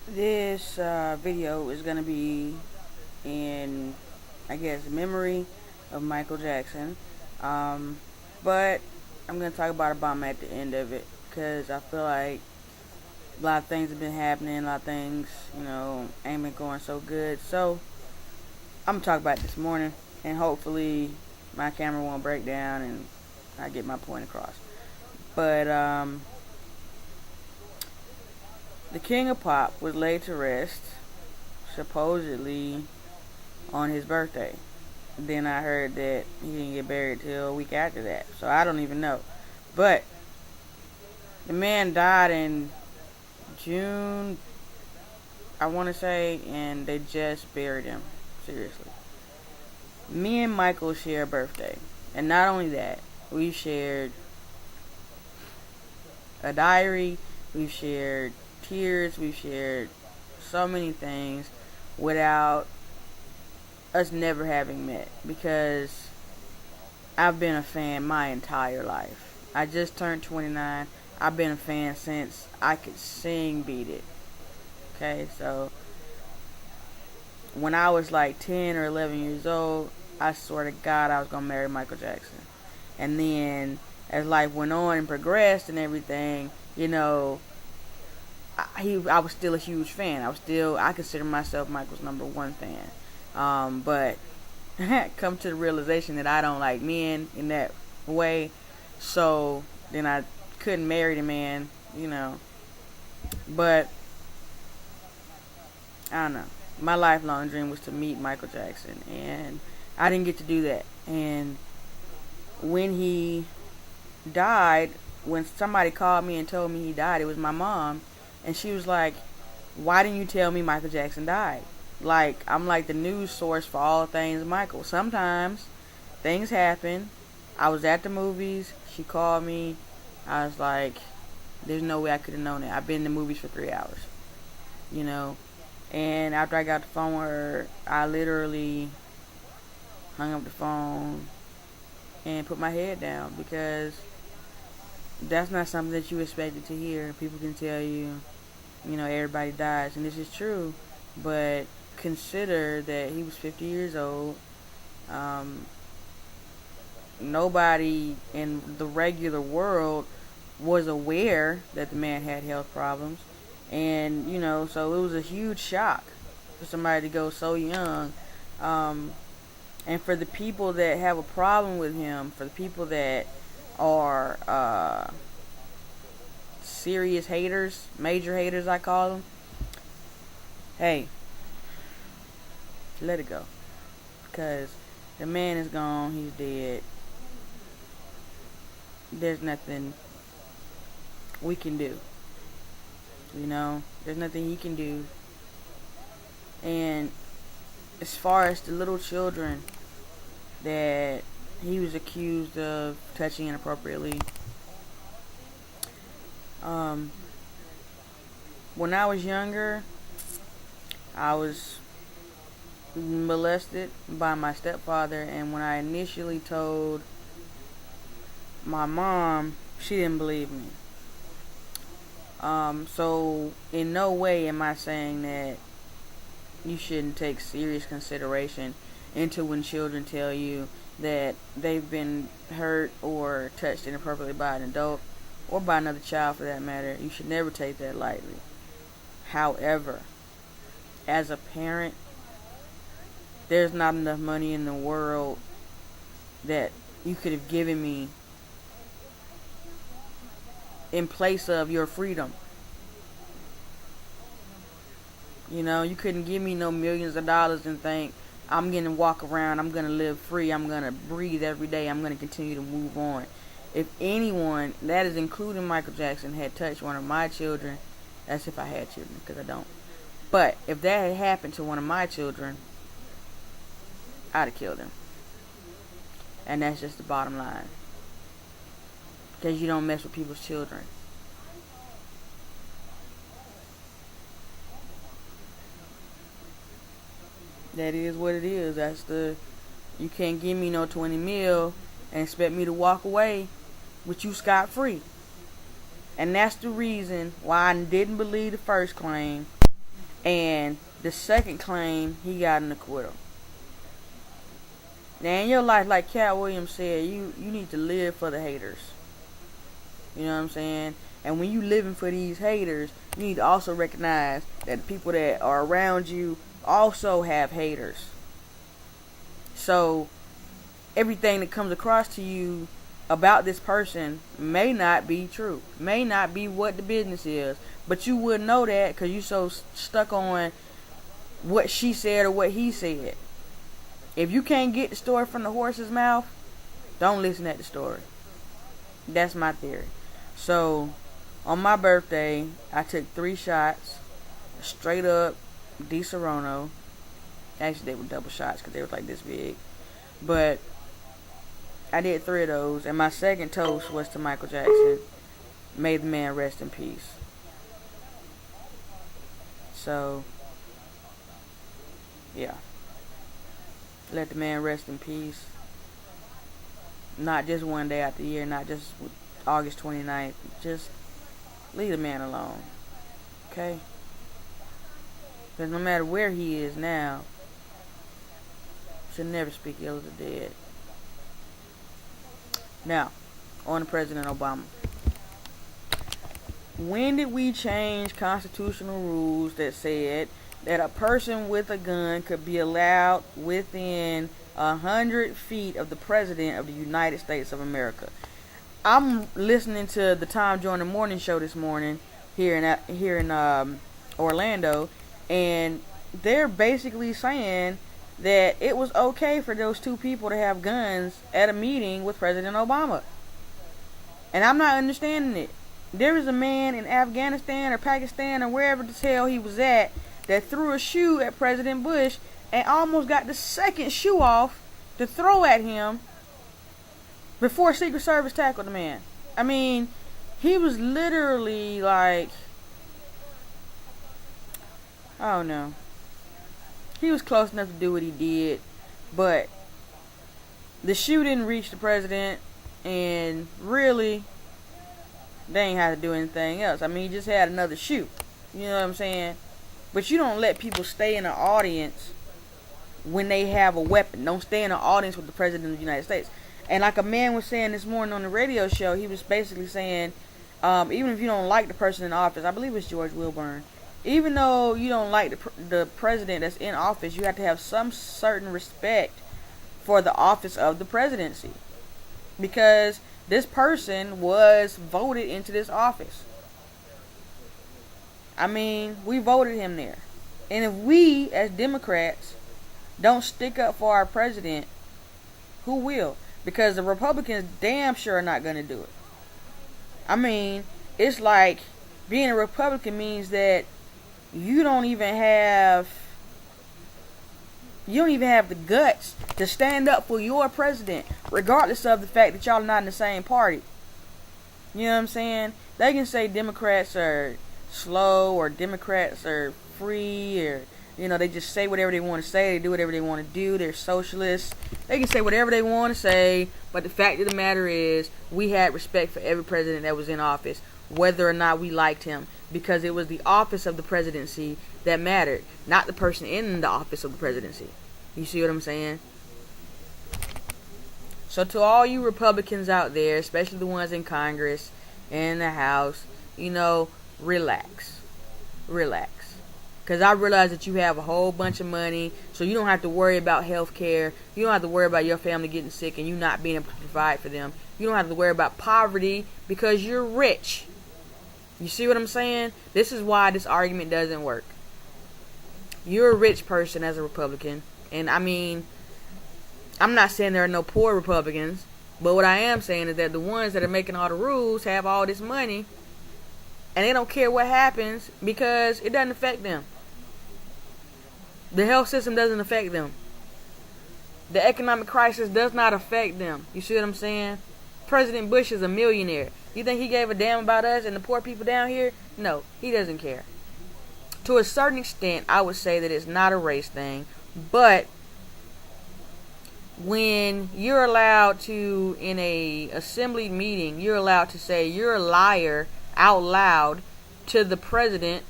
This video is going to be in, I guess, memory of Michael Jackson. Um, but I'm going to talk about a bomb at the end of it because I feel like a lot of things have been happening, a lot of things, ain't been going so good. So I'm going to talk about it this morning, and hopefully my camera won't break down and I get my point across. But the King of Pop was laid to rest, supposedly on his birthday. Then I heard that he didn't get buried till a week after that. So I don't even know. But the man died in June, I want to say, and they just buried him. Seriously. Me and Michael share a birthday. And not only that, we shared a diary, we've shared tears, we've shared so many things without us never having met, because I've been a fan my entire life. I just turned 29. I've been a fan since I could sing Beat It. Okay, so when I was like 10 or 11 years old, I swear to God I was going to marry Michael Jackson. And then as life went on and progressed and everything, I was still a huge fan. I consider myself Michael's number one fan. But come to the realization that I don't like men in that way. So then I couldn't marry the man. But I don't know. My lifelong dream was to meet Michael Jackson, and I didn't get to do that. And when he died, when somebody called me and told me he died, it was my mom, and she was like, "Why didn't you tell me Michael Jackson died?" Like, I'm like the news source for all things Michael. Sometimes things happen. I was at the movies. She called me. I was like, there's no way I could have known it. I've been in the movies for 3 hours, you know. And after I got the phone with her, I literally hung up the phone and put my head down, because that's not something that you expected to hear. People can tell you, everybody dies, and this is true, but consider that he was 50 years old. Um, Nobody in the regular world was aware that the man had health problems. And, so it was a huge shock for somebody to go so young. Um, and for the people that have a problem with him, for the people that are serious haters, major haters, I call them, hey, let it go. Because the man is gone, he's dead. There's nothing we can do. There's nothing he can do. And as far as the little children that he was accused of touching inappropriately, when I was younger, I was molested by my stepfather, and when I initially told my mom, she didn't believe me. So in no way am I saying that you shouldn't take serious consideration into when children tell you that they've been hurt or touched inappropriately by an adult, or by another child for that matter. You should never take that lightly. However, as a parent, there's not enough money in the world that you could have given me in place of your freedom. You couldn't give me no millions of dollars and think I'm going to walk around, I'm going to live free, I'm going to breathe every day, I'm going to continue to move on. If anyone, that is including Michael Jackson, had touched one of my children, that's if I had children, because I don't. But if that had happened to one of my children, I'd have killed him. And that's just the bottom line. Because you don't mess with people's children. That is what it is. You can't give me no 20 mil and expect me to walk away with you scot free. And that's the reason why I didn't believe the first claim, And the second claim, he got an acquittal. Now, in your life, like Cat Williams said, you need to live for the haters. You know what I'm saying? And when you living for these haters, you need to also recognize that the people that are around you also have haters. So, everything that comes across to you about this person may not be true. May not be what the business is. But you would know that because you're so stuck on what she said or what he said. If you can't get the story from the horse's mouth, don't listen at the story. That's my theory. So, on my birthday, I took 3 shots, straight up Disaronno. Actually, they were double shots because they were like this big. But I did 3 of those, and my second toast was to Michael Jackson. May the man rest in peace. So, yeah. Let the man rest in peace. Not just one day out the year, not just August 29th. Just leave the man alone. Okay? Because no matter where he is now, should never speak ill of the dead. Now, on to President Obama. When did we change constitutional rules that said that a person with a gun could be allowed within 100 feet of the President of the United States of America? I'm listening to the Tom Joyner Morning Show this morning here in Orlando, and they're basically saying that it was okay for those 2 people to have guns at a meeting with President Obama. And I'm not understanding it. There was a man in Afghanistan or Pakistan or wherever the hell he was at that threw a shoe at President Bush and almost got the second shoe off to throw at him before Secret Service tackled the man. I mean, he was literally like, I don't know. He was close enough to do what he did, but the shoe didn't reach the president, and really, they ain't had to do anything else. I mean, he just had another shoe. You know what I'm saying? But you don't let people stay in the audience when they have a weapon. Don't stay in the audience with the President of the United States. And like a man was saying this morning on the radio show, he was basically saying, even if you don't like the person in office, I believe it's George Wilburn, even though you don't like the president that's in office, you have to have some certain respect for the office of the presidency. Because this person was voted into this office. I mean, we voted him there. And if we, as Democrats, don't stick up for our president, who will? Because the Republicans damn sure are not going to do it. I mean, it's like being a Republican means that you don't even have the guts to stand up for your president, regardless of the fact that y'all are not in the same party. You know what I'm saying? They can say Democrats are slow, or Democrats are free, or, you know, they just say whatever they want to say, they do whatever they want to do, they're socialists. They can say whatever they want to say, but the fact of the matter is, we had respect for every president that was in office, whether or not we liked him, because it was the office of the presidency that mattered, not the person in the office of the presidency. You see what I'm saying? So to all you Republicans out there, especially the ones in Congress and the House, you know, relax. Relax. Because I realize that you have a whole bunch of money, so you don't have to worry about health care. You don't have to worry about your family getting sick and you not being able to provide for them. You don't have to worry about poverty because you're rich. You see what I'm saying? This is why this argument doesn't work. You're a rich person as a Republican. And I mean, I'm not saying there are no poor Republicans, but what I am saying is that the ones that are making all the rules have all this money, and they don't care what happens because it doesn't affect them. The health system doesn't affect them. The economic crisis does not affect them. You see what I'm saying? President Bush is a millionaire. You think he gave a damn about us and the poor people down here? No, he doesn't care. To a certain extent, I would say that it's not a race thing, but when you're allowed to, in a assembly meeting, you're allowed to say you're a liar out loud to the president